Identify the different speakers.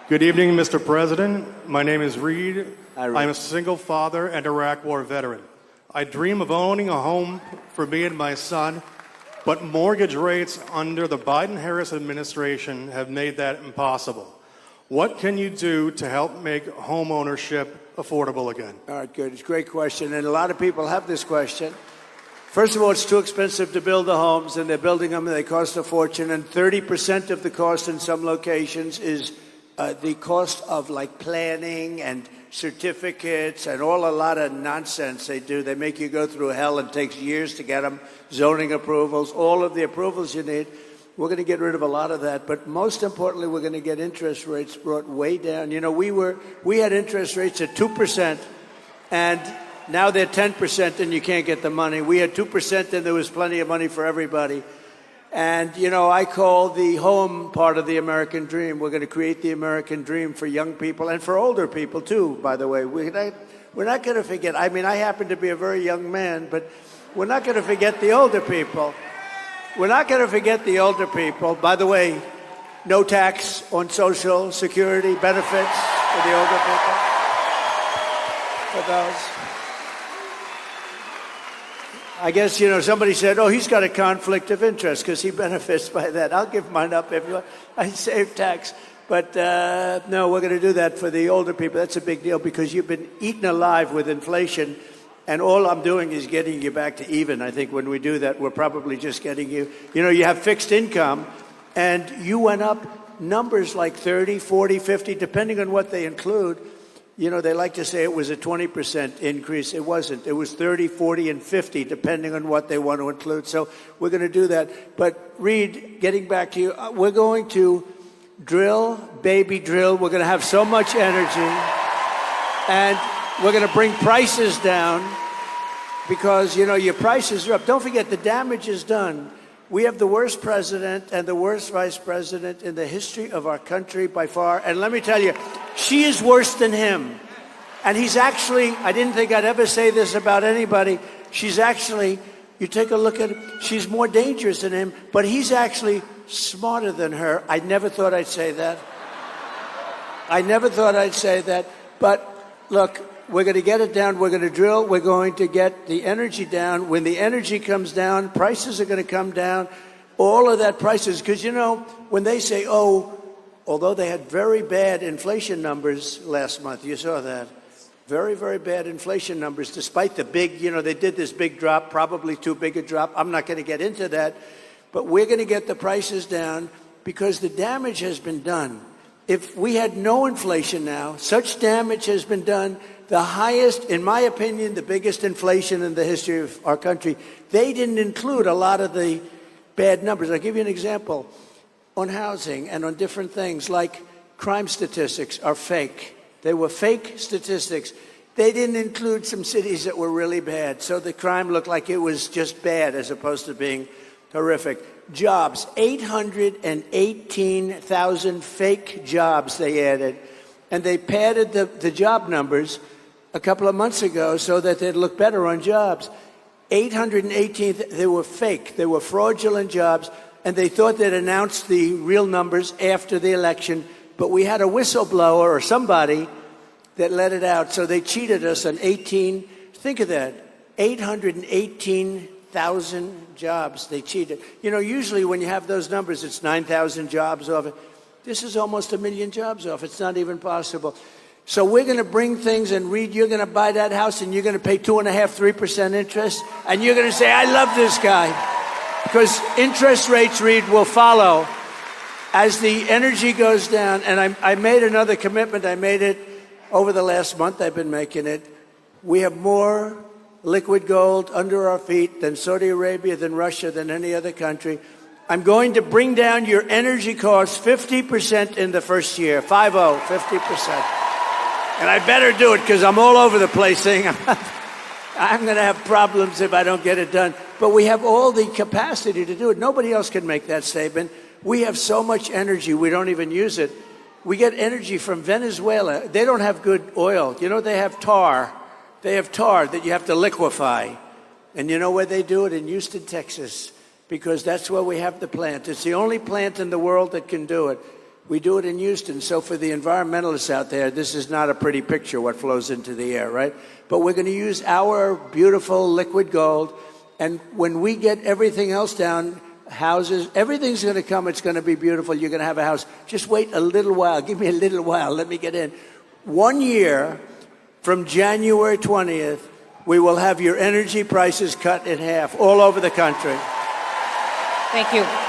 Speaker 1: Good evening, Mr. President. My name is Reed.
Speaker 2: Hi, Reed.
Speaker 1: I'm a single father and Iraq War veteran. I dream of owning a home for me and my son, but mortgage rates under the Biden-Harris administration have made that impossible. What can you do to help make home ownership affordable again?
Speaker 2: All right, good. It's a great question, and a lot of people have this question. First of all, it's too expensive to build the homes, and they're building them, and they cost a fortune, and 30% of the cost in some locations is the cost of, like, planning and certificates and a lot of nonsense they do. They make you go through hell and it takes years to get them, zoning approvals, all of the approvals you need. We're going to get rid of a lot of that, but most importantly, we're going to get interest rates brought way down. You know, we had interest rates at 2%, and now they're 10% and you can't get the money. We had 2% and there was plenty of money for everybody. And, you know, I call the home part of the American dream. We're going to create the American dream for young people and for older people, too, by the way. We're not going to forget. I mean, I happen to be a very young man, but we're not going to forget the older people. We're not going to forget the older people. By the way, no tax on Social Security benefits for the older people. For those. I guess, you know, somebody said, oh, he's got a conflict of interest because he benefits by that. I'll give mine up if you want. I save tax. But no, we're going to do that for the older people. That's a big deal because you've been eaten alive with inflation. And all I'm doing is getting you back to even. I think when we do that, we're probably just getting you. You know, you have fixed income, and you went up numbers like 30, 40, 50, depending on what they include. You know, they like to say it was a 20% increase. It wasn't. It was 30, 40, and 50, depending on what they want to include. So we're going to do that. But, Reed, getting back to you, we're going to drill, baby drill. We're going to have so much energy. And we're going to bring prices down because, you know, your prices are up. Don't forget, the damage is done. We have the worst president and the worst vice president in the history of our country by far. And let me tell you, she is worse than him. And he's actually, I didn't think I'd ever say this about anybody. She's actually, you take a look at her, she's more dangerous than him, but he's actually smarter than her. I never thought I'd say that. I never thought I'd say that. But look, we're going to get it down. We're going to drill. We're going to get the energy down. When the energy comes down, prices are going to come down. All of that prices, because, you know, when they say, oh, although they had very bad inflation numbers last month, you saw that. Very, very bad inflation numbers, despite the big, you know, they did this big drop, probably too big a drop. I'm not going to get into that. But we're going to get the prices down because the damage has been done. If we had no inflation now, such damage has been done. The highest, in my opinion, the biggest inflation in the history of our country. They didn't include a lot of the bad numbers. I'll give you an example. On housing and on different things, like crime statistics are fake. They were fake statistics. They didn't include some cities that were really bad. So the crime looked like it was just bad as opposed to being horrific. Jobs, 818,000 fake jobs they added. And they padded the job numbers a couple of months ago so that they'd look better on jobs. 818, they were fake. They were fraudulent jobs, and they thought they'd announce the real numbers after the election. But we had a whistleblower or somebody that let it out, so they cheated us on 18. Think of that, 818,000 jobs they cheated. You know, usually when you have those numbers, it's 9,000 jobs off it. This is almost 1 million jobs off. It's not even possible. So we're going to bring things, and Reed, you're going to buy that house, and you're going to pay 2.5%, 3% interest, and you're going to say, I love this guy. Because interest rates, Reed, will follow as the energy goes down. And I made another commitment. I made it over the last month. I've been making it. We have more liquid gold under our feet than Saudi Arabia, than Russia, than any other country. I'm going to bring down your energy costs 50% in the first year. 50%. And I better do it because I'm all over the place saying I'm going to have problems if I don't get it done. But we have all the capacity to do it. Nobody else can make that statement. We have so much energy, we don't even use it. We get energy from Venezuela. They don't have good oil. You know, they have tar. They have tar that you have to liquefy. And you know where they do it? In Houston, Texas. Because that's where we have the plant. It's the only plant in the world that can do it. We do it in Houston. So for the environmentalists out there, this is not a pretty picture, what flows into the air, right? But we're going to use our beautiful liquid gold. And when we get everything else down, houses, everything's going to come. It's going to be beautiful. You're going to have a house. Just wait a little while. Give me a little while. Let me get in. 1 year from January 20th, we will have your energy prices cut in half all over the country.
Speaker 3: Thank you.